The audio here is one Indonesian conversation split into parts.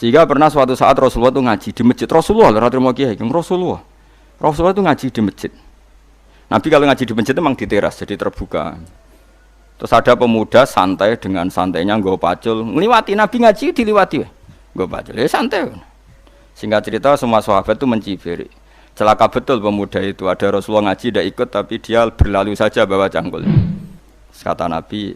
Sehingga pernah suatu saat Rasulullah itu ngaji di masjid. Rasulullah itu ngaji di masjid. Nabi kalau ngaji di masjid itu memang di teras, jadi terbuka. Terus ada pemuda santai dengan santainya nggawa pacul, ngliwati Nabi ngaji diliwati wae. Nggawa pacul. Ya santai. Singkat cerita semua sahabat itu mencibir. Celaka betul pemuda itu. Ada Rasulullah ngaji tidak ikut tapi dia berlalu saja bawa cangkul. Kata Nabi,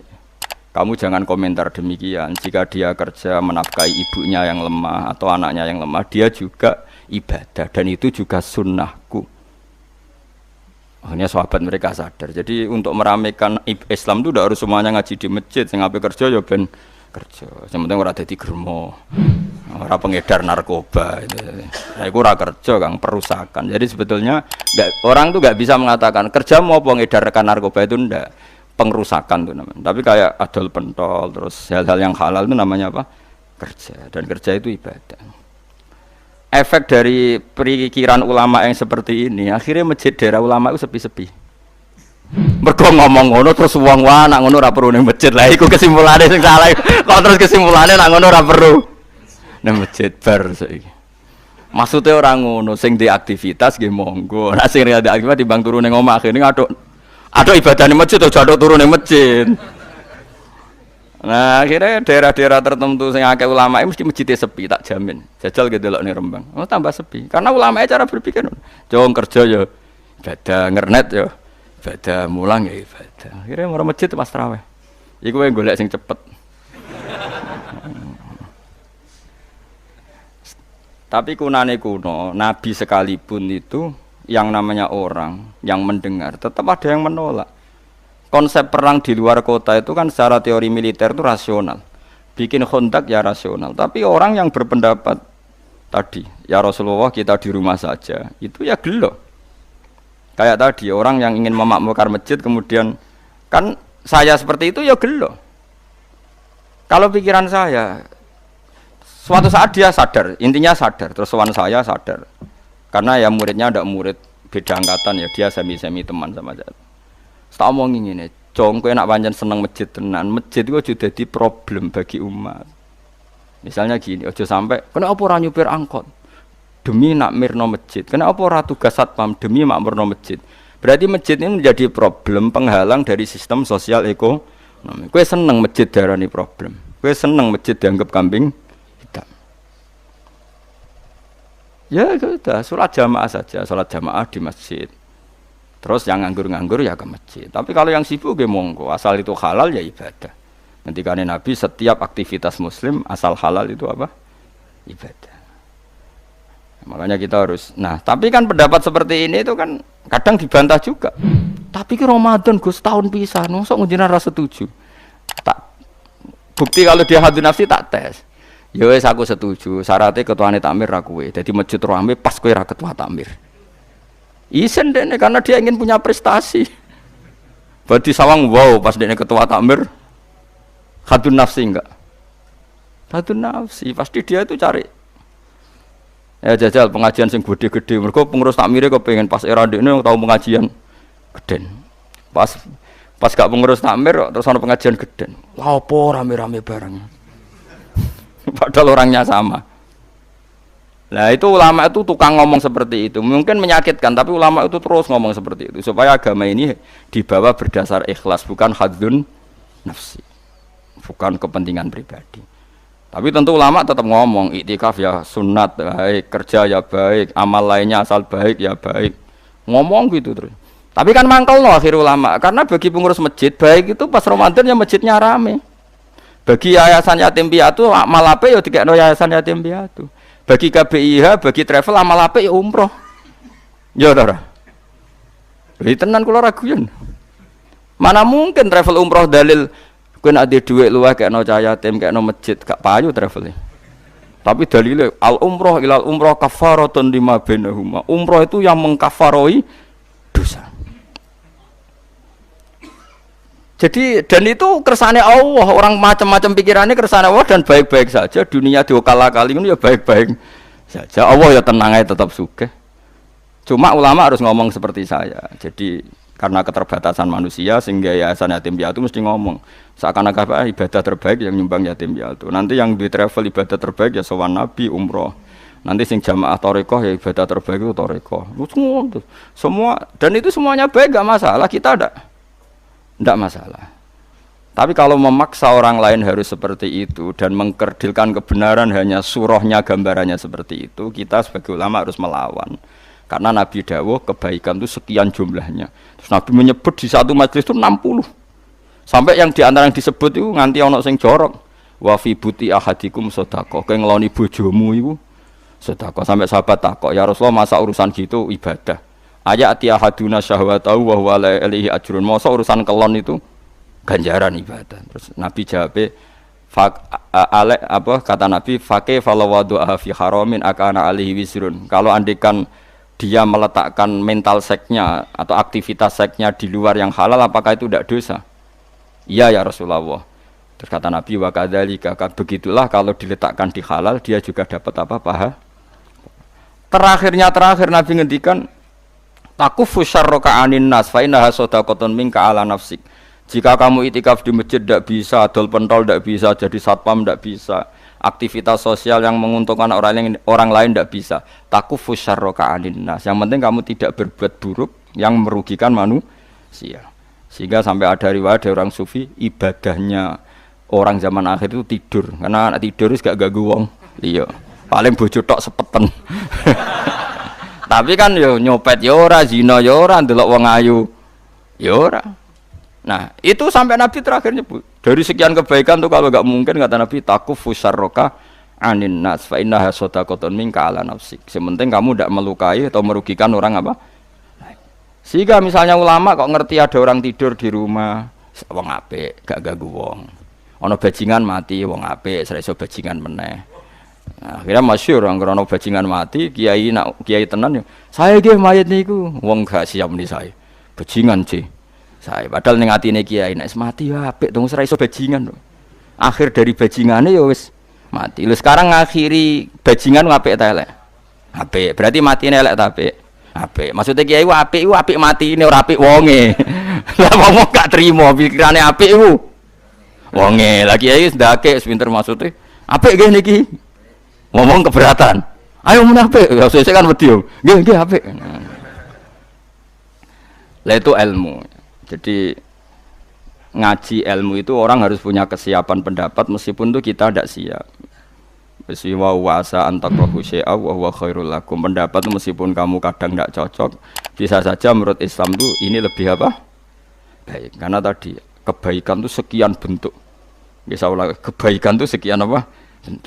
kamu jangan komentar demikian. Jika dia kerja menafkahi ibunya yang lemah atau anaknya yang lemah, dia juga ibadah dan itu juga sunnahku. Akhirnya sahabat mereka sadar. Jadi untuk meramaikan Islam itu tidak harus semuanya ngaji di masjid. Sing ape kerja ya ben kerja. Yang penting ora dadi germo. Ora pengedar narkoba itu. Nah, itu ora kerja Kang, perusakan. Jadi sebetulnya orang tuh enggak bisa mengatakan kerja mau pengedarkan narkoba itu ndak. Pengrusakan itu namanya. Tapi kayak adol pentol terus hal-hal yang halal itu namanya apa? Kerja. Dan kerja itu ibadah. Efek dari pikiran ulama yang seperti ini, akhirnya masjid daerah ulama itu sepi-sepi. Mergo ngomong ngono terus wong wae nak ngono ora perlu ning masjid. Lah iku kesimpulane sing salah. Kok terus kesimpulane nak ngono ora perlu ning masjid bar saiki. Maksudnya orang ngono sing di aktivitas nggih monggo. Nek sing ada aktivitas timbang turu ning omah akhirnya ada ibadah di masjid atau jatuh turun di masjid. Nah akhirnya daerah-daerah tertentu yang akeh ulama mesti masjidnya sepi, tak jamin. Jajal gitu loh nih Rembang. Oh tambah sepi. Karena ulama cara berpikir, jauh kerja ya ibadah, ngernet ya ibadah, mulang ya ibadah. Akhirnya mau masjid pas tarawih. Iku yang golek sing cepet. Tapi kunane kuno, Nabi sekalipun itu yang namanya orang yang mendengar tetap ada yang menolak. Konsep perang di luar kota itu kan secara teori militer itu rasional, bikin kontak ya rasional. Tapi orang yang berpendapat tadi ya Rasulullah kita di rumah saja itu ya gelo. Kayak tadi orang yang ingin memakmurkan masjid kemudian kan saya seperti itu ya gelo. Kalau pikiran saya suatu saat dia sadar, intinya sadar, terus sowan saya sadar. Karena ya muridnya ada murid beda angkatan ya dia semi-semi teman sama saya. Tak omongin ngene, jong kowe nak pancen seneng masjid tenan, masjid iku aja dadi problem bagi umat. Misalnya gini, aja sampai kenapa ora nyupir angkot demi nak mirno masjid, kenapa ora tugas satpam demi makmurno masjid. Berarti masjid ini menjadi problem penghalang dari sistem sosial ekonomi. Kowe seneng masjid darani problem. Kowe seneng masjid dianggap kambing hitam. Ya sudah, sholat jamaah saja, sholat jamaah di masjid. Terus yang nganggur-nganggur ya ke masjid. Tapi kalau yang sibuk ya monggo, asal itu halal ya ibadah. Ngendikane Nabi setiap aktivitas muslim asal halal itu apa? Ibadah. Makanya kita harus. Nah, tapi kan pendapat seperti ini itu kan kadang dibantah juga. Tapi ki Ramadan Gus tahun pisan, mosok njenengan ra setuju. Tak bukti kalau dia hadun nafsi tak tes. Ya wis aku setuju, syaratnya ketuane takmir ra kowe. Dadi masjid rame pas kowe ra ketua takmir. Isen dene karena dia ingin punya prestasi. Berarti sawang wow pas dene ketua takmir hadun nafsi enggak? Hadun nafsi pasti dia itu cari. Ya jajal pengajian sing gede-gede. Mergo pengurus takmire kepengin pas era ndekne tau pengajian geden. Pas gak pengurus takmir terus ana pengajian geden. Lah opo rame-rame bareng. Padahal orangnya sama. Nah itu ulama itu tukang ngomong seperti itu. Mungkin menyakitkan, tapi ulama itu terus ngomong seperti itu supaya agama ini dibawa berdasar ikhlas, bukan hadzun nafsi, bukan kepentingan pribadi. Tapi tentu ulama tetap ngomong iktikaf ya sunat baik, kerja ya baik, amal lainnya asal baik ya baik. Ngomong gitu terus. Tapi kan mangkel loh akhir ulama, karena bagi pengurus masjid baik itu pas Ramadan ya masjidnya rame. Bagi yayasan yatim piatu amal apik ya dikekno yayasan yatim piatu. Bagi KBIH, bagi travel amal apik ya umroh. Ya ora. Lha tenan kula raguyen. Mana mungkin travel umroh dalil kowe nek ade dhuwit luwih kekno cah yatim, kekno masjid, gak payu travel. Tapi dalile al umroh ilal umroh kafaratun lima bainahuma. Umroh itu yang mengkafaroi dosa. Jadi dan itu kersane Allah, orang macam-macam pikirannya kersane Allah dan baik-baik saja. Dunia diokal-akali ini ya baik-baik saja. Allah ya tenang aja tetap sugih. Cuma ulama harus ngomong seperti saya. Jadi karena keterbatasan manusia sehingga yayasan yatim piatu mesti ngomong seakan-akan ibadah terbaik yang nyumbang yatim piatu. Nanti yang di travel ibadah terbaik ya sowan nabi umroh. Nanti sing jamaah torekoh ya ibadah terbaik itu torekoh. Semua dan itu semuanya baik gak masalah, kita ndak masalah. Tapi kalau memaksa orang lain harus seperti itu dan mengkerdilkan kebenaran hanya surahnya gambarannya seperti itu, kita sebagai ulama harus melawan. Karena Nabi dawuh kebaikan itu sekian jumlahnya. Terus Nabi menyebut di satu majelis itu 60. Sampai yang diantara yang disebut itu nganti ana sing jorok. Wa fi buti ahadikum sedekah. Kowe ngeloni bojomu iku sedekah. Sampai sahabat takok, "Ya Rasulullah, masa urusan gitu ibadah? Ayati ahaduna syahwatahu wa huwa la ilaihi ajrun." Masa urusan kelon itu ganjaran ibadah. Terus Nabi jawab, kata Nabi, "Faqih falawadu'a fi haramin akana alihi wisrun." Kalau andikan dia meletakkan mental seksnya atau aktivitas seksnya di luar yang halal, apakah itu tidak dosa? Iya ya Rasulullah. Terus kata Nabi, wa kadzalika, begitulah kalau diletakkan di halal dia juga dapat apa? Paha. Terakhir Nabi ngendikan, takufu syarraka anin nas fa innaha shadaqatun minka ala nafsik. Jika kamu itikaf di masjid tidak bisa, adol pentol tidak bisa, jadi satpam tidak bisa, aktivitas sosial yang menguntungkan orang lain tidak bisa. Takufu syarraka anin nas. Yang penting kamu tidak berbuat buruk yang merugikan manusia. Sehingga sampai ada riwayat dari orang sufi, ibadahnya orang zaman akhir itu tidur. Karena anak tidur itu gak ganggu wong. Iya. Paling bojo tok sepeten. Tapi kan yo nyopet yo ora, zina yo ora, ndelok wong ayu yo ora. Nah, itu sampai Nabi terakhir nyebut. Dari sekian kebaikan tuh kalau enggak mungkin kata Nabi takufu syarraka anin nas fa innaha shadaqatun minka ala nafsik. Sementing kamu tidak melukai atau merugikan orang apa? Sehingga misalnya ulama kok ngerti ada orang tidur di rumah, wong apik, gak ganggu wong. Ana bajingan mati, wong apik, ora iso bajingan meneh. Nah, akhirnya masyhur orang krono bajingan mati, kiai tenan yo. Saya nggih mayit niku, wong gak siap meni saya. Bajingan sih. Saya padahal ning atine kiai nek mati ya apik dong ora iso bajingan. Akhir dari bajingane ya wis mati. Lha sekarang ngakhiri bajingan apik ta elek? Apik. Berarti matine elek ta apik? Apik. Maksudnya kiai apik iku apik matine ora apik wonge. Lah wong gak trimo pikirane apik iku. Wonge. Lah kiai wis ndake pinter maksudnya apik nggih niki. Ngomong keberatan. Ayo mun apik. Ya sesuk kan wedi yo. Nggih apik. Lah itu ilmu. Jadi ngaji ilmu itu orang harus punya kesiapan pendapat meskipun itu kita tidak siap. Wa wasa antakrahu syai'a wa huwa khairul lakum. Pendapat itu meskipun kamu kadang tidak cocok, bisa saja menurut Islam itu ini lebih apa? Baik. Karena tadi kebaikan itu sekian bentuk. Bisa ulang kebaikan itu sekian apa? Bentuk.